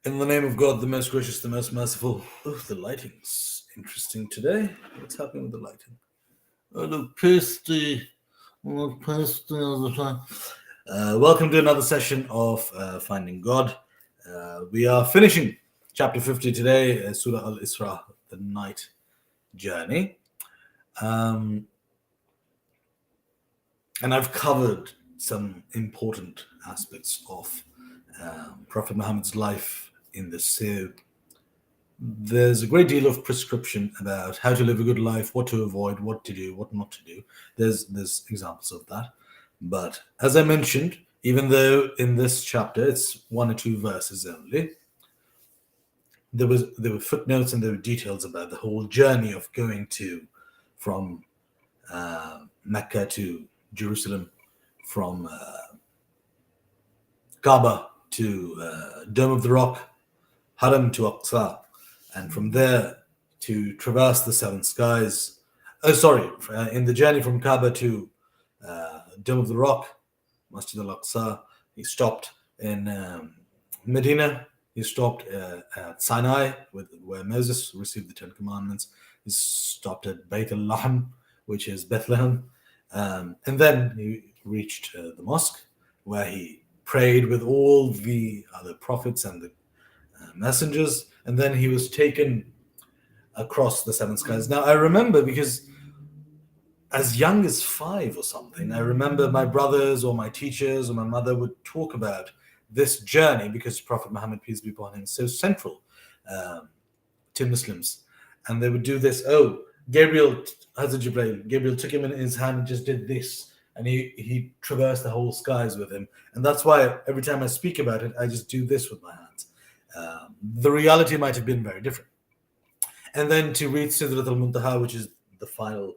In the name of God, the most gracious, the most merciful. Oh, the lighting's interesting today. What's happening with the lighting? Oh, look pasty. Look pasty. Welcome to another session of Finding God. We are finishing chapter 50 today, Surah Al-Isra, the night journey. And I've covered some important aspects of Prophet Muhammad's life in this. So there's a great deal of prescription about how to live a good life, what to avoid, what to do, what not to do. There's examples of that. But as I mentioned, even though in this chapter it's one or two verses only, there were footnotes and there were details about the whole journey of going from Mecca to Jerusalem, from Kaaba to Dome of the Rock, Haram to Aqsa, and from there to traverse the seven skies. In the journey from Kaaba to Dome of the Rock, Masjid al-Aqsa, he stopped in Medina. He stopped at Sinai, where Moses received the Ten Commandments. He stopped at Beit al-Lahm, which is Bethlehem. And then he reached the mosque, where he prayed with all the other prophets and the messengers. And then he was taken across the seven skies. Now, I remember because as young as 5 or something, I remember my brothers or my teachers or my mother would talk about this journey because Prophet Muhammad, peace be upon him, is so central to Muslims. And they would do this. Oh, Hazrat Gabriel took him in his hand and just did this. And he traversed the whole skies with him. And that's why every time I speak about it, I just do this with my hands. The reality might have been very different. And then to reach Sidrat al-Muntaha, which is the final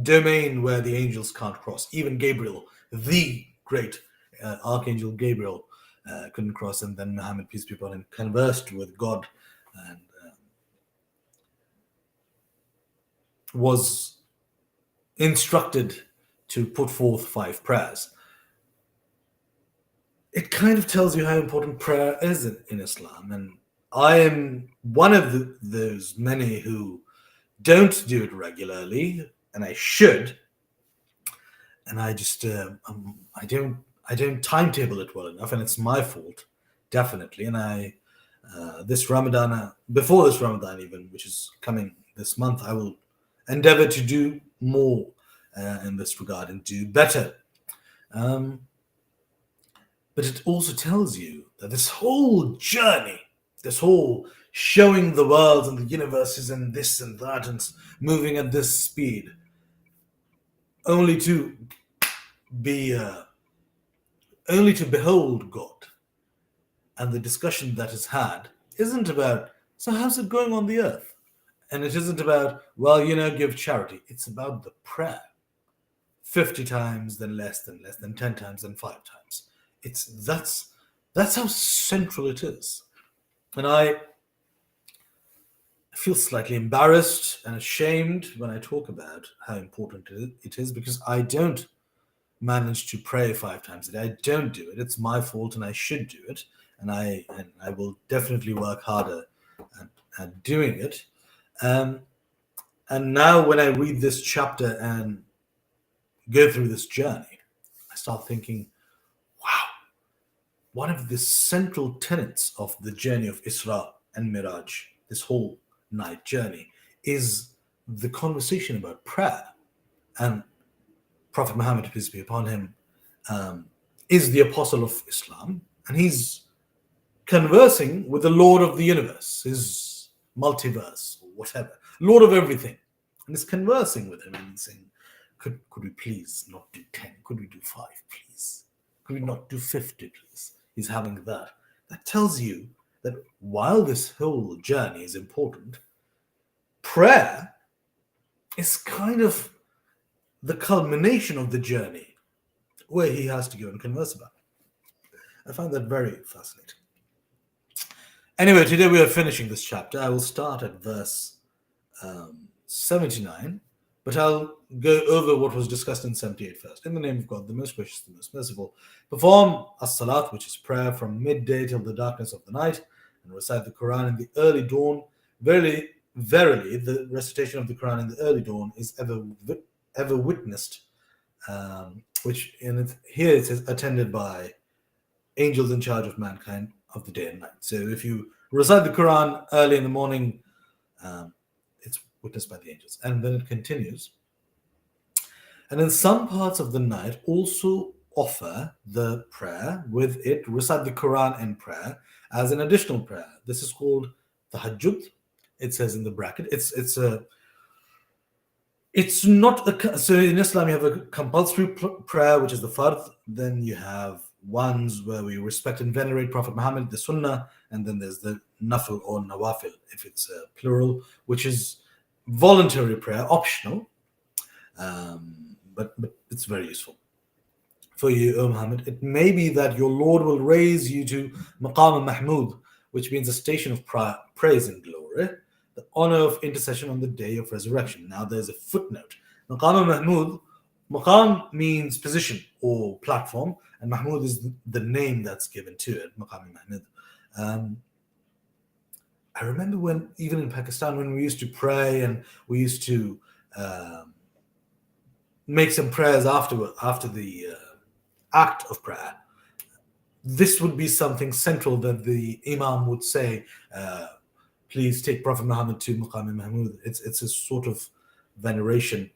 domain where the angels can't cross. Even Gabriel, the great Archangel Gabriel, couldn't cross. And then Muhammad, peace be upon him, conversed with God and was instructed to put forth 5 prayers. It kind of tells you how important prayer is in Islam. And I am one of those many who don't do it regularly, and I should. And I just I don't timetable it well enough, and it's my fault, definitely. And I this Ramadan, before this Ramadan even, which is coming this month, I will endeavor to do more in this regard and do better. But it also tells you that this whole journey, this whole showing the world and the universes and this and that and moving at this speed, only to behold God, and the discussion that is had isn't about, so how's it going on the earth? And it isn't about, give charity. It's about the prayer. 50 times, then less, then 10 times, then 5 times. That's how central it is. And I feel slightly embarrassed and ashamed when I talk about how important it is, because I don't manage to pray 5 times a day. I don't do it. It's my fault, and I should do it. And I will definitely work harder at doing it. And now when I read this chapter and go through this journey, I start thinking, wow, one of the central tenets of the journey of Isra and Miraj, this whole night journey, is the conversation about prayer. And Prophet Muhammad, peace be upon him, is the apostle of Islam, and he's conversing with the Lord of the universe, his multiverse, or whatever, Lord of everything, and is conversing with him and saying, could we please not do 10? Could we do 5, please? Could we not do 50, please? He's having that. That tells you that while this whole journey is important, prayer is kind of the culmination of the journey where he has to go and converse about it. I find that very fascinating. Anyway, today we are finishing this chapter. I will start at verse 79 But I'll go over what was discussed in 78 first. In the name of God, the most gracious, the most merciful, perform as-salat, which is prayer, from midday till the darkness of the night, and recite the Quran in the early dawn. Verily, verily, the recitation of the Quran in the early dawn is ever witnessed, which here it says attended by angels in charge of mankind of the day and night. So if you recite the Quran early in the morning, it's witnessed by the angels. And then it continues. And in some parts of the night, also offer the prayer with it, recite the Quran and prayer as an additional prayer. This is called tahajjud. It says in the bracket. It's not a, so in Islam you have a compulsory prayer, which is the fard. Then you have ones where we respect and venerate Prophet Muhammad, the Sunnah, and then there's the nafil or nawafil, if it's plural, which is voluntary prayer, optional, but it's very useful for you, O Muhammad. It may be that your Lord will raise you to Maqam Mahmud, which means a station of praise and glory, the honor of intercession on the day of resurrection. Now there's a footnote. Maqam Mahmud, Maqam means position or platform, and Mahmud is the name that's given to it, Maqam Mahmud. I remember when, even in Pakistan, when we used to pray and we used to make some prayers after the act of prayer, this would be something central that the Imam would say, please take Prophet Muhammad to Maqam Mahmud. It's a sort of veneration.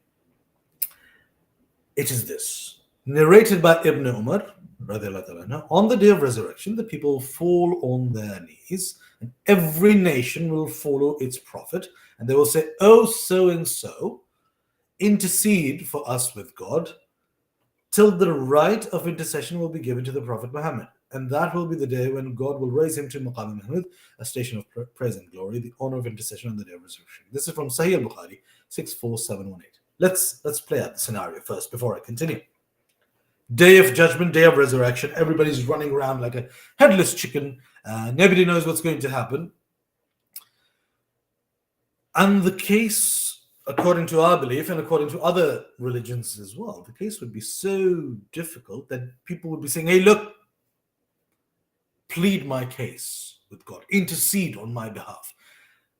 It is this. Narrated by Ibn Umar, on the day of resurrection, the people fall on their knees, and every nation will follow its prophet, and they will say, oh, so and so, intercede for us with God, till the right of intercession will be given to the Prophet Muhammad. And that will be the day when God will raise him to Maqam Mahmud, a station of praise and glory, the honor of intercession on the day of resurrection. This is from Sahih al-Bukhari, 64718. Let's play out the scenario first before I continue. Day of judgment, day of resurrection. Everybody's running around like a headless chicken. Nobody knows what's going to happen. And the case, according to our belief and according to other religions as well, the case would be so difficult that people would be saying, hey, look, plead my case with God, intercede on my behalf.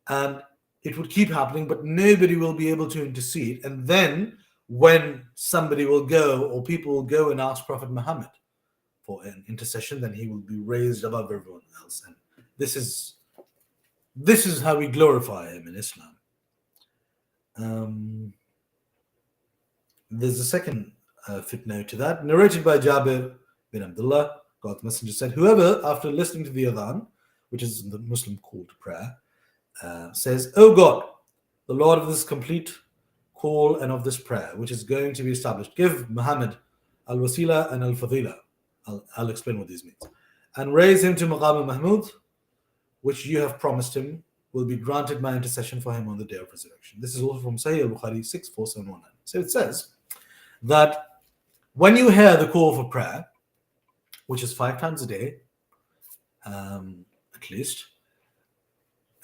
And it would keep happening, but nobody will be able to intercede. And then when somebody will go, or people will go and ask Prophet Muhammad for an intercession, then he will be raised above everyone else. And this is how we glorify him in Islam. There's a second footnote to that, narrated by Jabir bin Abdullah. God's messenger said, whoever, after listening to the adhan, which is the Muslim call to prayer, says, oh God, the Lord of this complete call and of this prayer, which is going to be established, give Muhammad al-wasila and al-fadila. I'll explain what these means. And raise him to Maqam Mahmud, which you have promised him will be granted my intercession for him on the day of resurrection. This is also from Sahih al-Bukhari 64719. So it says that when you hear the call for prayer, which is 5 times a day, at least,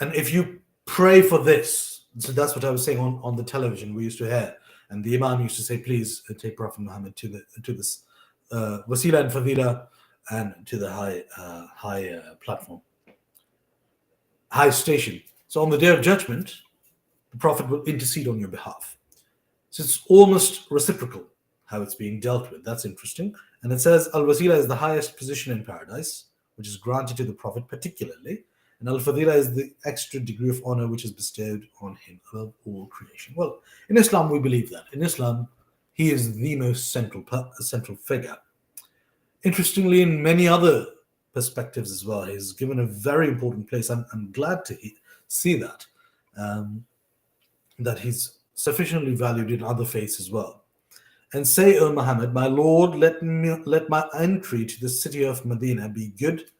and if you pray for this, so that's what I was saying on the television we used to hear, and the Imam used to say, please take Prophet Muhammad to this wasila and fadila, and to the high platform, high station. So on the day of judgment, the Prophet will intercede on your behalf. So it's almost reciprocal how it's being dealt with. That's interesting. And it says al-wasila is the highest position in paradise, which is granted to the Prophet particularly, and al-fadila is the extra degree of honor which is bestowed on him above all creation. Well, in Islam we believe that. In Islam, he is the most central figure. Interestingly, in many other perspectives as well, he's given a very important place. I'm glad to see that that he's sufficiently valued in other faiths as well. And say, O Muhammad, my Lord, let my entry to the city of Medina be good,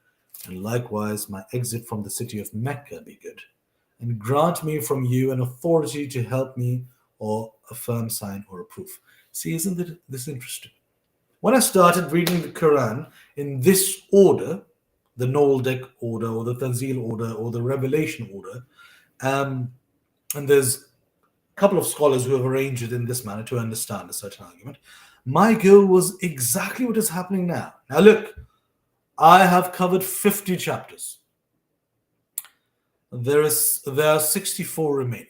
and likewise my exit from the city of Mecca be good, and grant me from you an authority to help me, or a firm sign or a proof. See, isn't this interesting? When I started reading the Quran in this order, the Noel Deck order, or the Tanzil order, or the Revelation order, and there's couple of scholars who have arranged it in this manner to understand a certain argument. My goal was exactly what is happening now. Now look, I have covered 50 chapters. There are 64 remaining.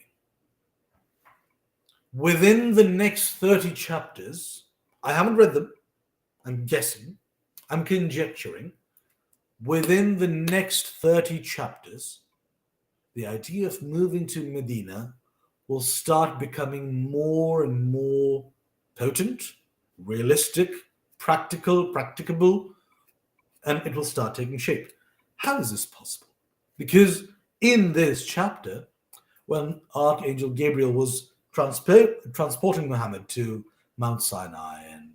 Within the next 30 chapters, I haven't read them, I'm guessing, I'm conjecturing. Within the next 30 chapters, the idea of moving to Medina will start becoming more and more potent, realistic, practicable, and it will start taking shape. How is this possible? Because in this chapter, when Archangel Gabriel was transporting Muhammad to Mount Sinai and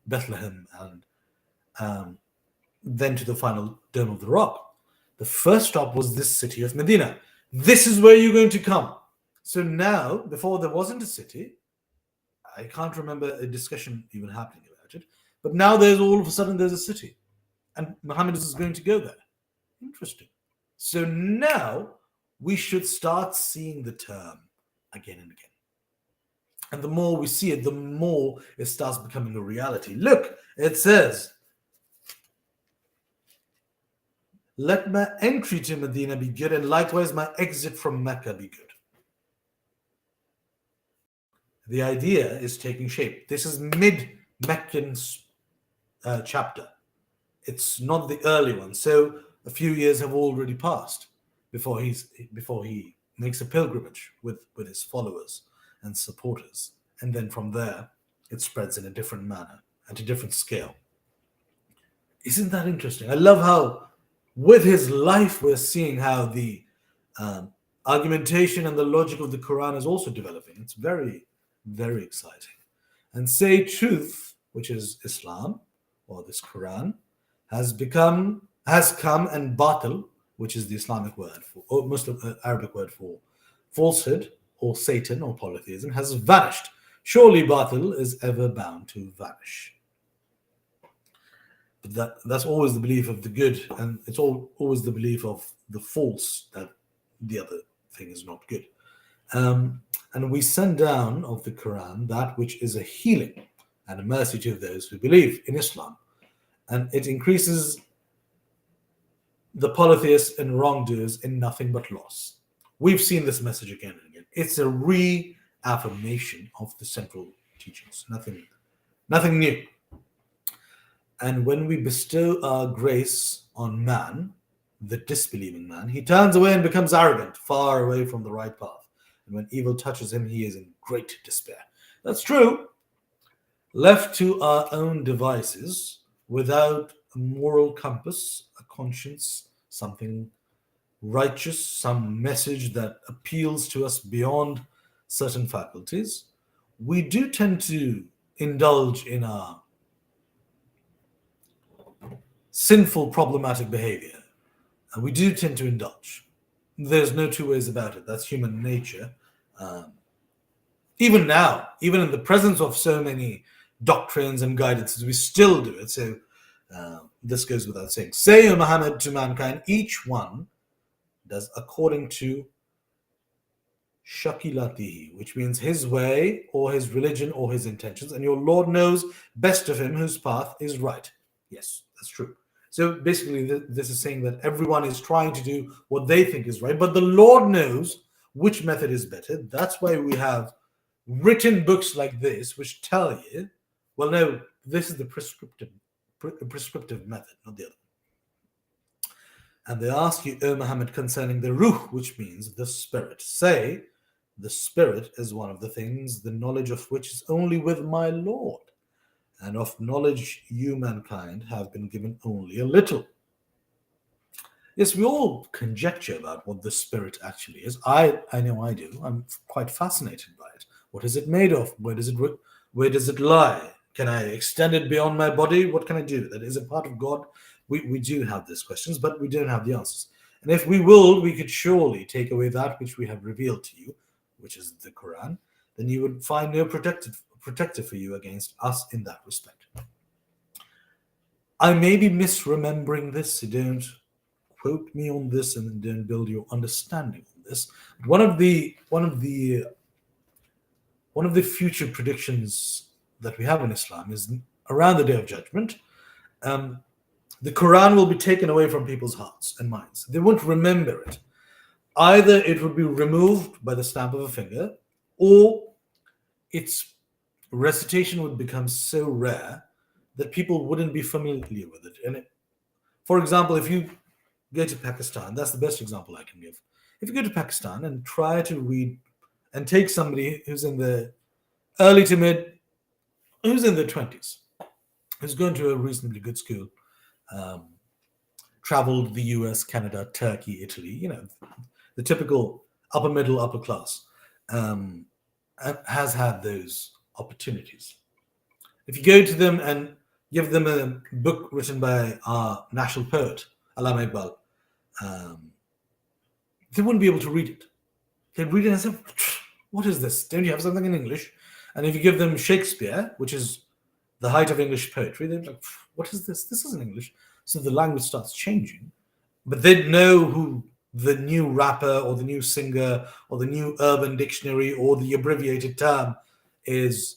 Bethlehem and then to the final Dome of the Rock, the first stop was this city of Medina. This is where you're going to come. So now, before there wasn't a city, I can't remember a discussion even happening about it, but now all of a sudden there's a city, and Muhammad is going to go there. Interesting. So now we should start seeing the term again and again. And the more we see it, the more it starts becoming a reality. Look, it says, let my entry to Medina be good, and likewise my exit from Mecca be good. The idea is taking shape. This is mid-Meccan chapter. It's not the early one. So a few years have already passed before he makes a pilgrimage with his followers and supporters. And then from there, it spreads in a different manner, at a different scale. Isn't that interesting? I love how, with his life, we're seeing how the argumentation and the logic of the Quran is also developing. It's very, very exciting. And say truth, which is Islam, or this Quran, has come, and batil, which is the Islamic word for, or Muslim Arabic word for falsehood, or Satan, or polytheism, has vanished. Surely batil is ever bound to vanish. But that's always the belief of the good, and it's always the belief of the false, that the other thing is not good. And we send down of the Quran that which is a healing and a mercy to those who believe in Islam. And it increases the polytheists and wrongdoers in nothing but loss. We've seen this message again and again. It's a reaffirmation of the central teachings. Nothing new. And when we bestow our grace on man, the disbelieving man, he turns away and becomes arrogant, far away from the right path. And when evil touches him, he is in great despair. That's true. Left to our own devices, without a moral compass, a conscience, something righteous, some message that appeals to us beyond certain faculties, we do tend to indulge in our sinful, problematic behavior. And we do tend to indulge. There's no two ways about it. That's human nature. Even now, even in the presence of so many doctrines and guidances, we still do it. So this goes without saying. Say, O Muhammad, to mankind, each one does according to shakilatihi, which means his way or his religion or his intentions, and your Lord knows best of him whose path is right. Yes, that's true. So basically, this is saying that everyone is trying to do what they think is right, but the Lord knows which method is better. That's why we have written books like this, which tell you, well, no, this is the prescriptive method, not the other. And they ask you, O Muhammad, concerning the ruh, which means the spirit. Say, the spirit is one of the things, the knowledge of which is only with my Lord. And of knowledge you, mankind, have been given only a little. Yes, we all conjecture about what the spirit actually is. I know I do. I'm quite fascinated by it. What is it made of? Where does it lie? Can I extend it beyond my body? What can I do with it? Is it part of God? We do have these questions, but we don't have the answers. And if we will, we could surely take away that which we have revealed to you, which is the Quran. Then you would find no protector for you against us in that respect. I may be misremembering this, so don't quote me on this and don't build your understanding on this. One of the one of the future predictions that we have in Islam is around the Day of Judgment. Um, the Quran will be taken away from people's hearts and minds. They won't remember it. Either it would be removed by the snap of a finger, or its recitation would become so rare that people wouldn't be familiar with it. For example, if you go to Pakistan, that's the best example I can give. If you go to Pakistan and try to read and take somebody who's in the early to mid, who's in their 20s, who's going to a reasonably good school, um, traveled the US, Canada, Turkey, Italy, the typical upper middle, upper class, and has had those opportunities. If you go to them and give them a book written by our national poet, Allama Iqbal, they wouldn't be able to read it. They'd read it and say, what is this? Don't you have something in English? And if you give them Shakespeare, which is the height of English poetry, they'd be like, what is this? This isn't English. So the language starts changing. But they'd know who the new rapper or the new singer or the new urban dictionary or the abbreviated term is,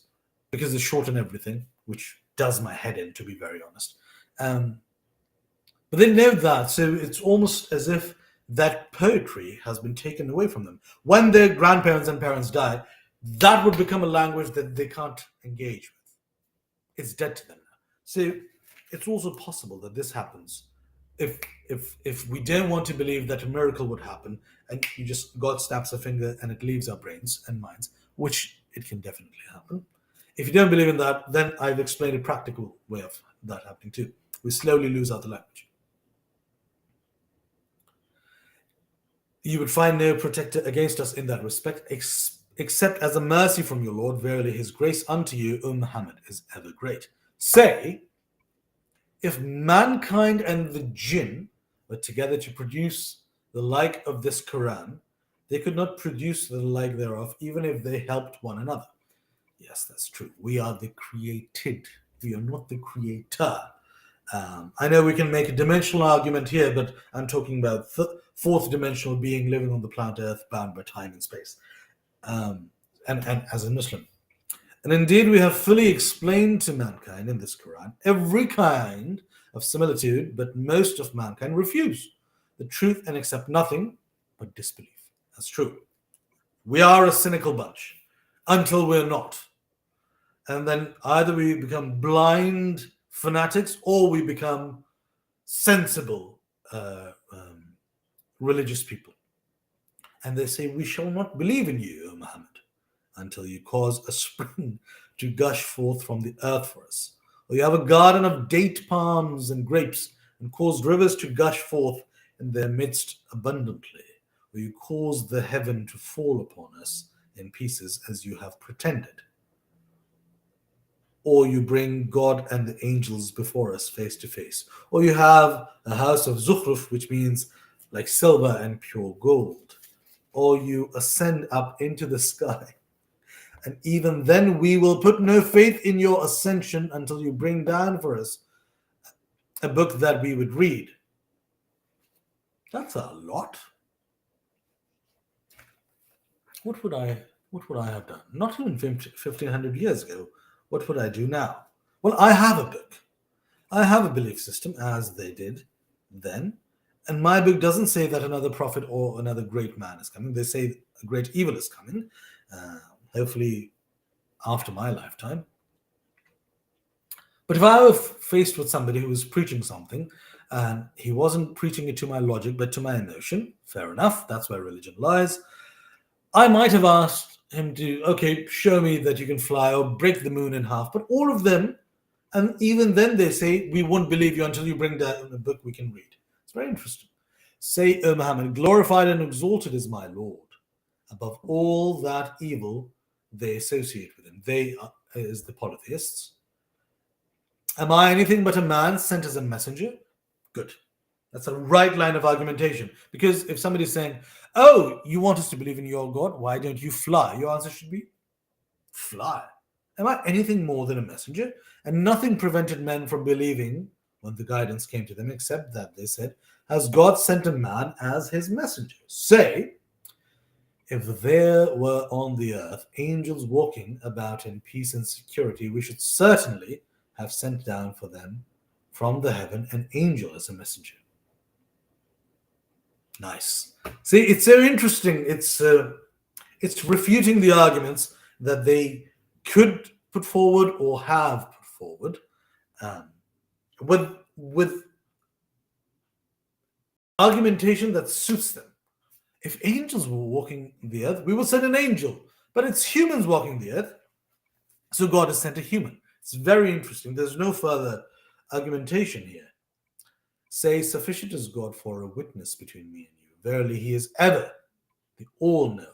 because they shorten everything, which does my head in, to be very honest. But they know that. So it's almost as if that poetry has been taken away from them. When their grandparents and parents die, that would become a language that they can't engage with. It's dead to them now. So it's also possible that this happens if we don't want to believe that a miracle would happen and God snaps a finger and it leaves our brains and minds, which it can definitely happen. If you don't believe in that, then I've explained a practical way of that happening too. We slowly lose out the language. You would find no protector against us in that respect, except as a mercy from your Lord. Verily his grace unto you, O Muhammad, is ever great. Say, if mankind and the jinn were together to produce the like of this Quran, they could not produce the like thereof, even if they helped one another. Yes, that's true. We are the created. We are not the creator. I know we can make a dimensional argument here, but I'm talking about fourth dimensional being living on the planet Earth, bound by time and space, and as a Muslim. And indeed, we have fully explained to mankind in this Quran every kind of similitude, but most of mankind refuse the truth and accept nothing but disbelief. That's true. We are a cynical bunch until we're not. And then either we become blind fanatics or we become sensible religious people. And they say, we shall not believe in you, O Muhammad, until you cause a spring to gush forth from the earth for us, or you have a garden of date palms and grapes and cause rivers to gush forth in their midst abundantly, or you cause the heaven to fall upon us in pieces as you have pretended, or you bring God and the angels before us face to face, or you have a house of zukhruf, which means like silver and pure gold, or you ascend up into the sky. And even then we will put no faith in your ascension until you bring down for us a book that we would read. That's a lot. What would I have done? Not even 1500 years ago. What would I do now? Well, I have a book. I have a belief system, as they did then. And my book doesn't say that another prophet or another great man is coming. They say a great evil is coming, hopefully after my lifetime. But if I were faced with somebody who was preaching something and he wasn't preaching it to my logic but to my emotion, fair enough, that's where religion lies. I might have asked him to, okay, show me that you can fly or break the moon in half. But all of them, and even then they say, we won't believe you until you bring down a book we can read. It's very interesting. Say, O Muhammad, glorified and exalted is my Lord, above all that evil they associate with him. They is the polytheists. Am I anything but a man sent as a messenger? Good. That's a right line of argumentation. Because if somebody's saying, oh, you want us to believe in your God, why don't you fly? Your answer should be, fly. Am I anything more than a messenger? And nothing prevented men from believing when the guidance came to them, except that they said, has God sent a man as his messenger? Say, If there were on the earth angels walking about in peace and security, we should certainly have sent down for them from the heaven an angel as a messenger. Nice. See, it's so interesting. It's refuting the arguments that they could put forward or have put forward, um, with argumentation that suits them. If angels were walking the earth, we would send an angel. But it's humans walking the earth, so God has sent a human. It's very interesting. There's no further argumentation here. Say, sufficient is God for a witness between me and you. Verily, he is ever the all-knower,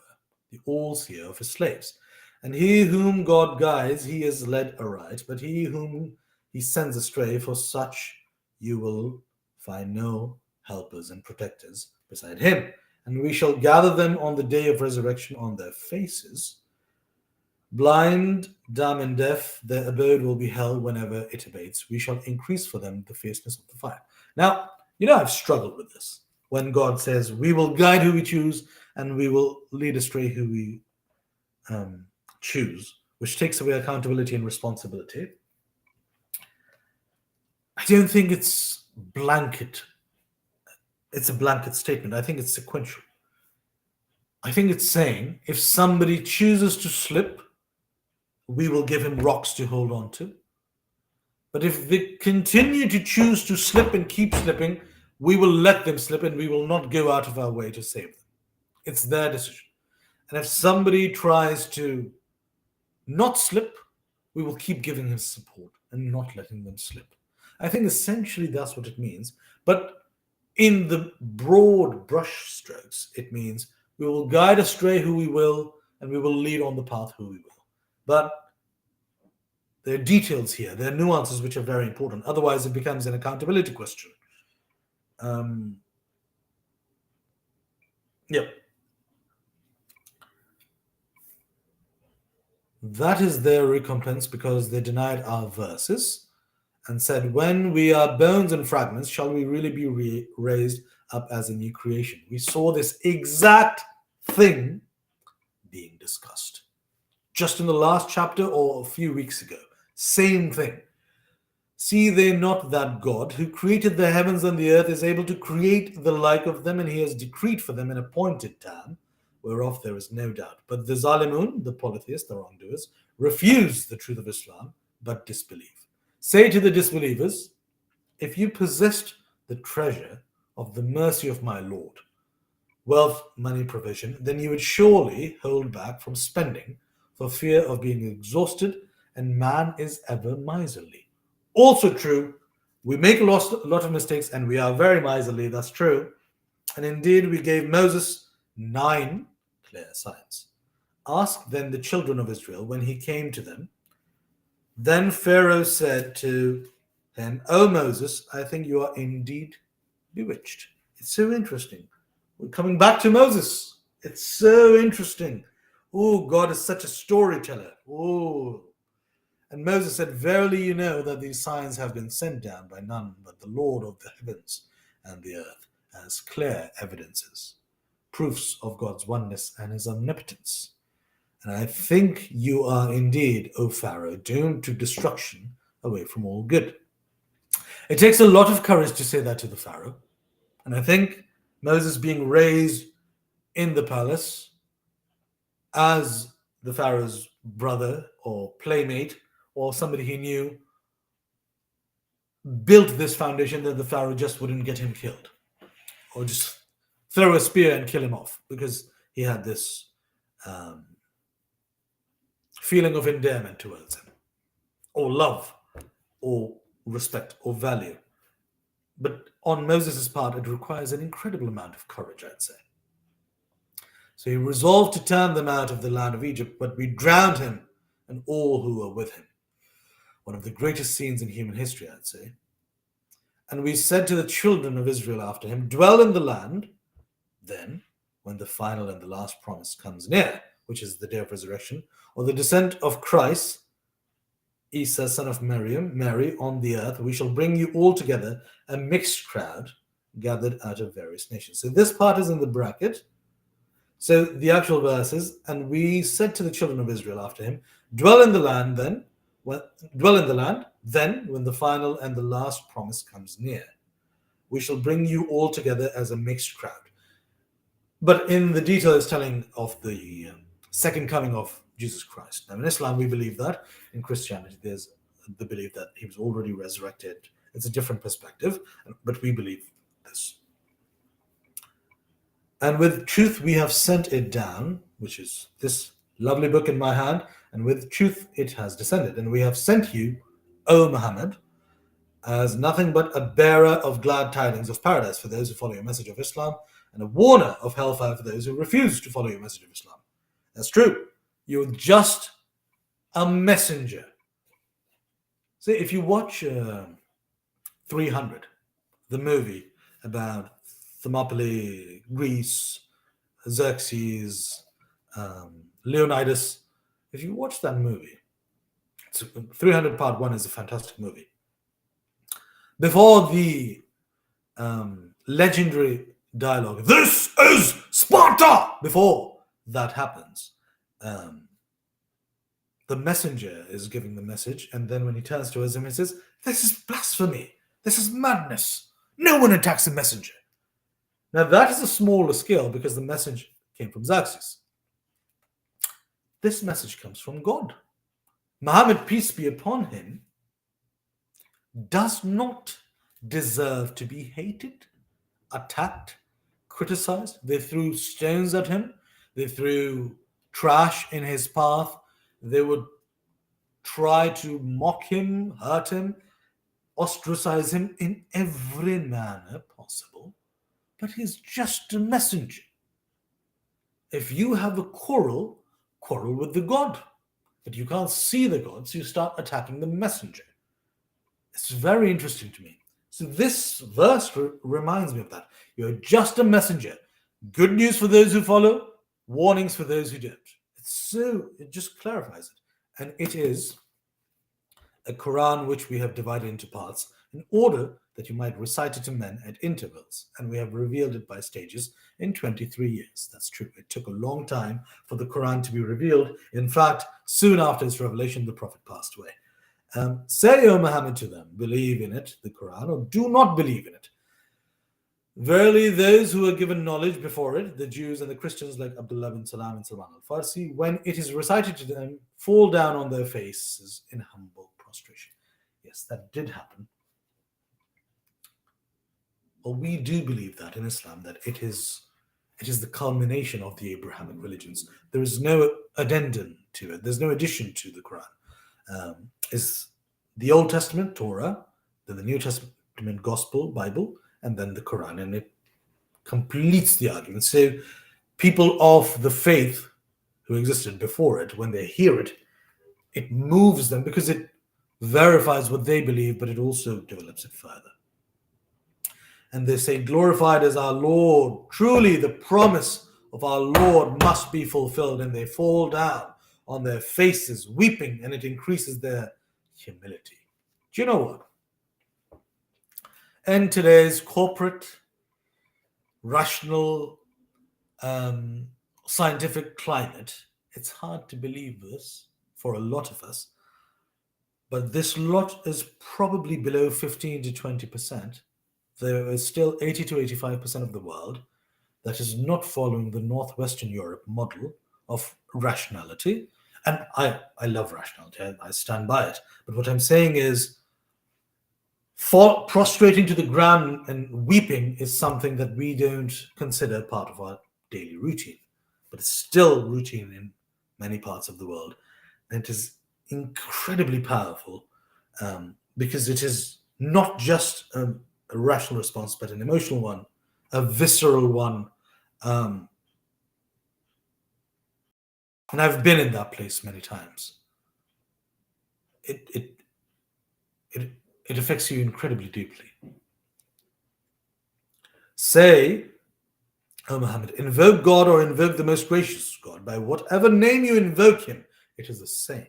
the all-seer of his slaves. And he whom God guides, he is led aright, but he whom he sends astray, for such you will find no helpers and protectors beside him. And we shall gather them on the day of resurrection on their faces. Blind, dumb, and deaf, their abode will be hell whenever it abates. We shall increase for them the fierceness of the fire. Now, I've struggled with this. When God says, we will guide who we choose, and we will lead astray who we choose, which takes away accountability and responsibility. I don't think it's blanket. It's a blanket statement. I think it's sequential. I think it's saying if somebody chooses to slip, we will give him rocks to hold on to. But if they continue to choose to slip and keep slipping, we will let them slip and we will not go out of our way to save them. It's their decision. And if somebody tries to not slip, we will keep giving him support and not letting them slip. I think essentially that's what it means. But in the broad brush strokes, it means we will guide astray who we will, and we will lead on the path who we will. But there are details here. There are nuances which are very important. Otherwise, it becomes an accountability question. Yep. That is their recompense because they denied our verses and said, when we are bones and fragments, shall we really be raised up as a new creation? We saw this exact thing being discussed just in the last chapter or a few weeks ago. Same thing. See they not that God, who created the heavens and the earth, is able to create the like of them, and he has decreed for them an appointed time, whereof there is no doubt. But the Zalimun, the polytheists, the wrongdoers, refuse the truth of Islam, but disbelieve. Say to the disbelievers, if you possessed the treasure of the mercy of my Lord, wealth, money, provision, then you would surely hold back from spending for fear of being exhausted, and man is ever miserly. Also true, we make a lot of mistakes and we are very miserly, that's true. And indeed, we gave Moses 9 clear signs. Ask then the children of Israel when he came to them. Then Pharaoh said to him, O Moses, I think you are indeed bewitched. It's so interesting. We're coming back to Moses. It's so interesting. Oh, God is such a storyteller. Oh. And Moses said, verily you know that these signs have been sent down by none but the Lord of the heavens and the earth as clear evidences, proofs of God's oneness and his omnipotence. And I think you are indeed, O Pharaoh, doomed to destruction away from all good. It takes a lot of courage to say that to the Pharaoh. And I think Moses being raised in the palace as the Pharaoh's brother or playmate or somebody he knew built this foundation that the Pharaoh just wouldn't get him killed or just throw a spear and kill him off because he had this feeling of endearment towards him or love or respect or value. But on Moses' part, it requires an incredible amount of courage, I'd say. So he resolved to turn them out of the land of Egypt, but we drowned him and all who were with him. One of the greatest scenes in human history, I'd say. And we said to the children of Israel after him, dwell in the land. Then, when the final and the last promise comes near, which is the day of resurrection, or the descent of Christ, Isa, son of Mary, on the earth, we shall bring you all together, a mixed crowd gathered out of various nations. So this part is in the bracket. So the actual verse is, and we said to the children of Israel after him, dwell in the land then, dwell in the land, then when the final and the last promise comes near, we shall bring you all together as a mixed crowd. But in the detail is telling of the second coming of Jesus Christ. Now in Islam we believe that. In Christianity there's the belief that he was already resurrected. It's a different perspective, but we believe this. And with truth we have sent it down, which is this lovely book in my hand, and with truth it has descended. And we have sent you, O Muhammad, as nothing but a bearer of glad tidings of paradise for those who follow your message of Islam, and a warner of hellfire for those who refuse to follow your message of Islam. That's true. You're just a messenger. See, if you watch 300, the movie about Thermopylae, Greece, Xerxes, Leonidas, if you watch that movie, 300 Part 1 is a fantastic movie. Before the legendary dialogue, "This is Sparta!" Before that happens, the messenger is giving the message, and then when he turns towards him, he says, "This is blasphemy. This is madness. No one attacks a messenger." Now that is a smaller scale because the message came from Xerxes. This message comes from God. Muhammad, peace be upon him, does not deserve to be hated, attacked, criticized. They threw stones at him. They threw trash in his path. They would try to mock him, hurt him, ostracize him in every manner possible. But he's just a messenger. If you have a quarrel with the God. But you can't see the God, so you start attacking the messenger. It's very interesting to me. So this verse reminds me of that. You're just a messenger. Good news for those who follow, warnings for those who don't. It just clarifies it. And it is a Quran which we have divided into parts in order that you might recite it to men at intervals. And we have revealed it by stages in 23 years. That's true. It took a long time for the Quran to be revealed. In fact, soon after its revelation, the Prophet passed away. Say, O Muhammad, to them, believe in it, the Quran, or do not believe in it. Verily, those who were given knowledge before it, the Jews and the Christians like Abdullah bin Salam and Salman al-Farsi, when it is recited to them, fall down on their faces in humble prostration. Yes, that did happen. Well, we do believe that in Islam, that it is the culmination of the Abrahamic religions. There is no addendum to it. There's no addition to the Quran. It's the Old Testament, Torah, then the New Testament, Gospel, Bible, and then the Quran, and it completes the argument. So people of the faith who existed before it, when they hear it, it moves them because it verifies what they believe, but it also develops it further. And they say, glorified is our Lord. Truly the promise of our Lord must be fulfilled. And they fall down on their faces, weeping, and it increases their humility. Do you know what? In today's corporate, rational, scientific climate, it's hard to believe this for a lot of us. But this lot is probably below 15 to 20%. There is still 80 to 85% of the world that is not following the Northwestern Europe model of rationality. And I love rationality. I stand by it. But what I'm saying is, prostrating to the ground and weeping is something that we don't consider part of our daily routine. But it's still routine in many parts of the world. And it is incredibly powerful because it is not just a rational response, but an emotional one, a visceral one. And I've been in that place many times. It affects you incredibly deeply. Say, O Muhammad, invoke God or invoke the most gracious God. By whatever name you invoke him, it is the same.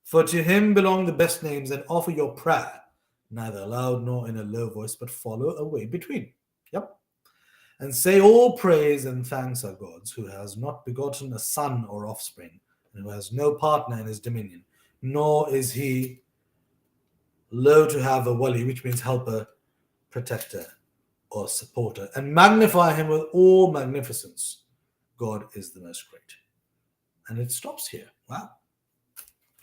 For to him belong the best names, and offer your prayer, neither loud nor in a low voice, but follow a way between. Yep. and say all praise and thanks are God's, who has not begotten a son or offspring, and who has no partner in his dominion, nor is he low to have a wali, which means helper, protector, or supporter, and magnify him with all magnificence. God is the most great. And it stops here. Wow.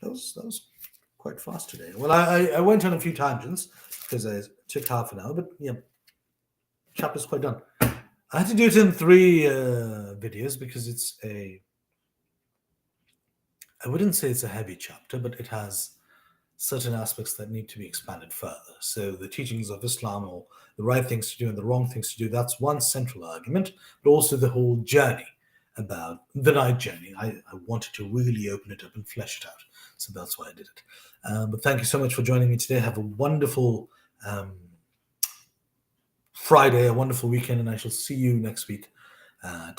That was quite fast today. Well, I went on a few tangents because I took half an hour, but yeah, chapter's quite done. I had to do it in 3 videos because it's I wouldn't say it's a heavy chapter, but it has certain aspects that need to be expanded further. So the teachings of Islam, or the right things to do and the wrong things to do, that's one central argument, but also the whole journey about the night journey. I wanted to really open it up and flesh it out. So that's why I did it. But thank you so much for joining me today. Have a wonderful Friday, a wonderful weekend, and I shall see you next week.